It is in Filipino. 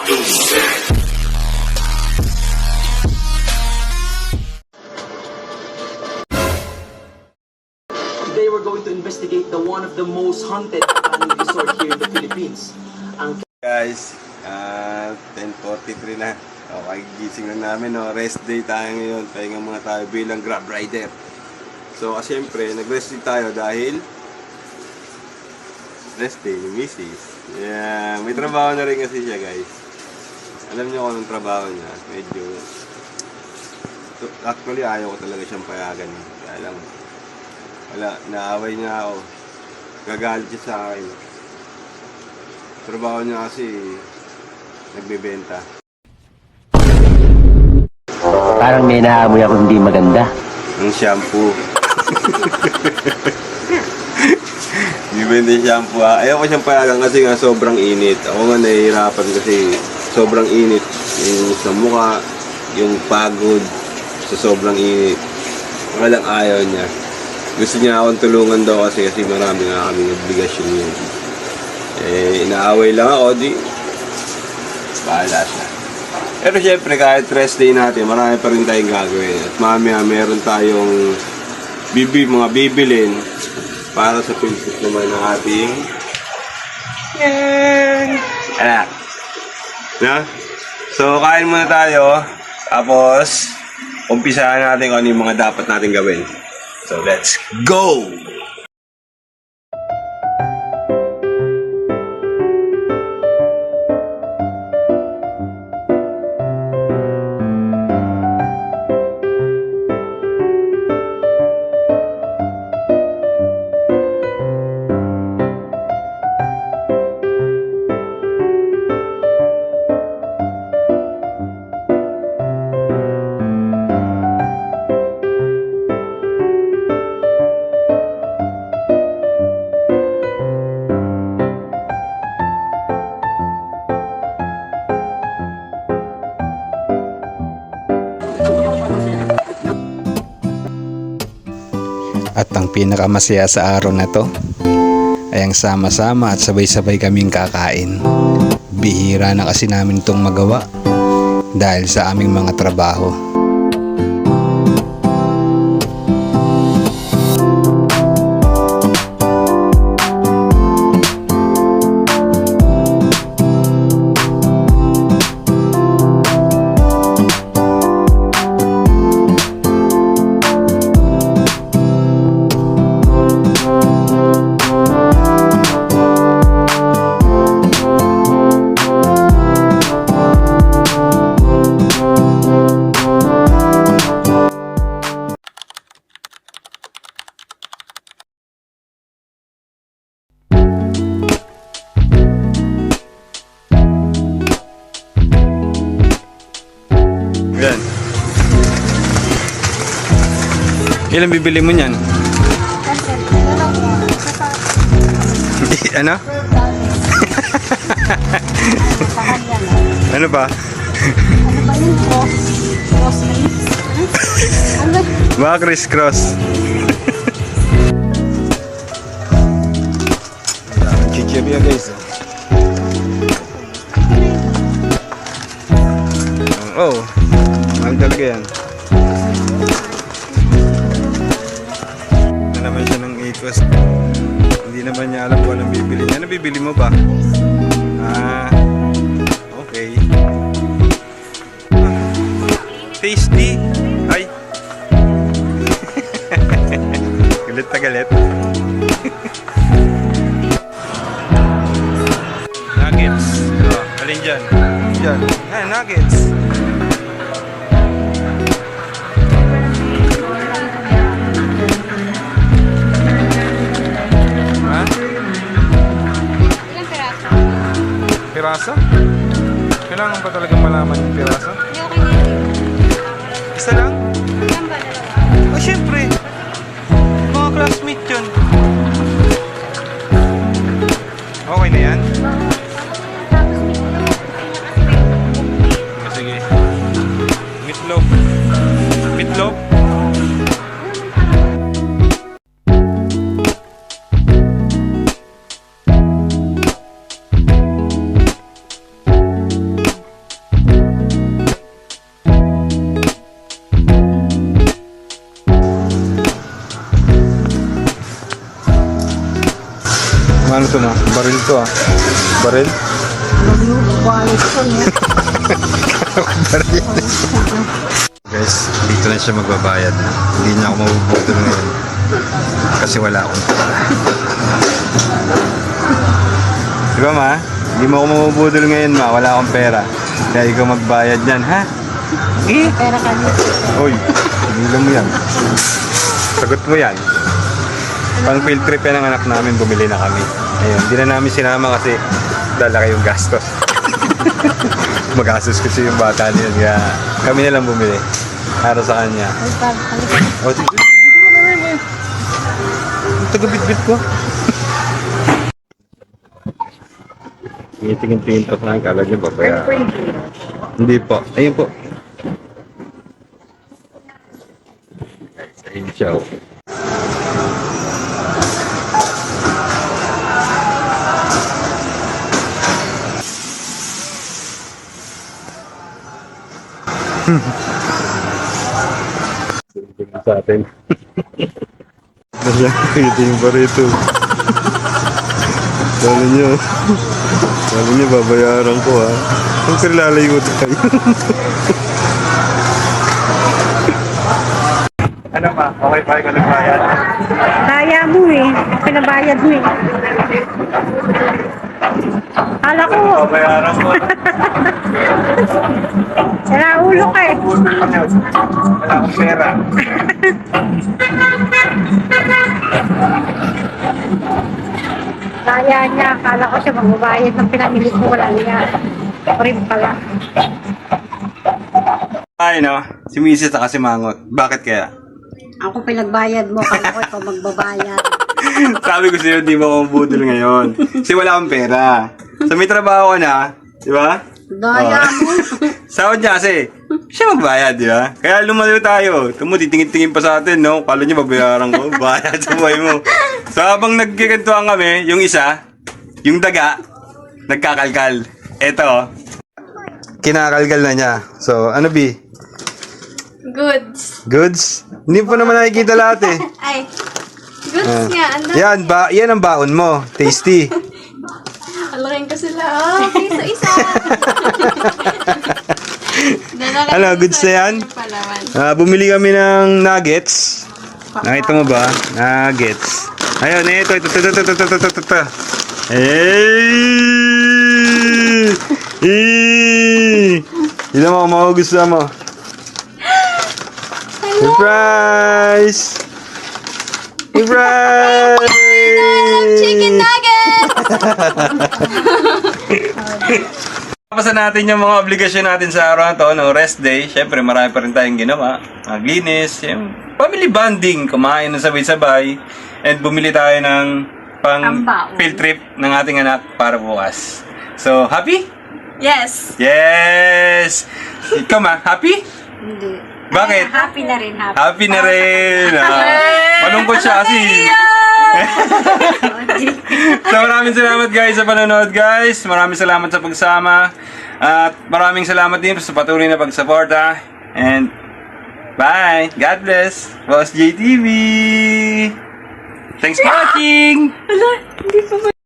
Today we're going to investigate the one of the most haunted abandoned resort here in the Philippines. Guys, 10:43 na. Okay, gising na namin, no? Rest day tayo ngayon. Pahinga muna tayo bilang Grab rider. So, siyempre, nag-rest day tayo dahil rest day ni Mrs. Yeah, may trabaho na rin kasi siya, guys. Alam niyo kung anong trabaho niya. Medyo actually, ayaw ko talaga siyang payagan. Kaya lang, wala, naaway niya ako. Gagalit siya sa akin. Trabaho niya kasi nagbebenta. Parang may naamoy ako hindi maganda. Ang shampoo. Bibenta yung shampoo ha. Ayaw ko siyang payagan kasi nga sobrang init. Ako nga nahihirapan kasi sobrang init. Yung sa mukha, yung pagod sa sobrang init. Walang ayaw niya. Gusto niya akong tulungan daw kasi marami nga kaming obligasyon yun. Inaaway lang ako, di bahala siya. Pero syempre kahit rest day natin, marami pa rin tayong gagawin. At mamaya meron tayong mga bibilin para sa pilsip naman ng ating anak. Na? So kain muna tayo. Tapos umpisahan natin kung ano yung mga dapat natin gawin. So let's go! At ang pinakamasaya sa araw na to ay ang sama-sama at sabay-sabay kaming kakain. Bihira na kasi namin itong magawa dahil sa aming mga trabaho. Yan. Ilan bibili mo niyan? Ano? Ano ba? Baka criss-cross. Chichirya guys. Oh, mandal ka yan. Ito naman siya ng 8 West. Hindi naman niya alam kung anong bibili niya. Ano bibili mo ba? Okay. Tasty. Ay. Galit na galit. Nuggets. Alin dyan? Dyan. Nuggets. Pirasa? Kailangan ba talagang malaman yung pirasa? Isa lang? Oh, syempre. Mga classmate yun. Okay na yan? Sige. Meatloaf. Meatloaf? Ano to ma? Baril to ah. Baril? Baril. Guys, dito na siya magbabayad na. Hindi niya ako mabubudol ngayon. Kasi wala akong pera. Diba ma? Hindi mo ako mabubudol ngayon ma. Wala akong pera. Kaya ikaw magbayad yan, ha? Pera ka dito. Uy, bilang mo yan. Sagot mo yan. Pang field trip yan ang anak namin, bumili na kami. Ayun, hindi na namin sinama kasi lalaki yung gastos. Magastos kasi yung bata niya. Kaya kami na lang bumili. Para sa kanya. O, dito mo na rin. Taga-bit-bit ko. Tingin-tingin pa sa akin. Kala niyo ba kaya? Hindi po. Ayun po. Ayun siya. Sa atin. Tingin pa rito. Sabi niyo, babayaran ko ha. Kung lalayo tayo. Ano ba? Okay pa ikaw nagbayad? Kaya mo eh. Pinabayad mo eh. Kala ko, Babayaran ko. sira ulo ka eh. Wala akong pera. Kaya niya, kala ko siya magbabayad ng pinamili ko. Wala niya. Rin pala. Ay no, si Mrs. at si Mangot. Bakit kaya? Ako pinagbayad mo, kala ko ikaw magbabayad. Sabi ko sa'yo, di mo ako budol ngayon. Kasi wala akong pera. So may trabaho ka na, di ba? Daya mo. Sahod niya kasi, siya magbayad, di ba? Kaya lumalo tayo. Tumo, titingin-tingin pa sa atin, no? Kala niya babayaran ko, bayad sa buhay mo. So habang nagkikantuhan kami, yung isa, yung daga, nagkakalkal. Eto, kinakalkal na niya. So, ano bi? Goods. Goods? Hindi pa naman nakikita lahat eh. Ay. Goods nga. Ang dami. Yan ang baon mo. Tasty. Alaking ko sila. Oh, piso-isa. Ano, goods na yan? Bumili kami ng nuggets. Nakita mo ba? Nuggets. Ayun, ito. Tignan mo, magugustuhan mo. Surprise! Surprise! Chicken nuggets! Papasan natin yung mga obligasyon natin sa araw na to, no? Rest day. Siyempre, marami pa rin tayong ginawa. Maglinis, yung family bonding, kumain ng sabay-sabay, and bumili tayo ng Pambaon. field trip ng ating anak para bukas. So, happy? Yes. Yes! Ikaw ma, happy? Hindi. Bakit? Happy na rin, happy. Happy na rin! Malungkot siya kasi. So maraming salamat guys sa panonood guys. Maraming salamat sa pagsama. At maraming salamat din sa patuloy na pagsuporta. And bye! God bless! Boss JTV! Thanks for watching!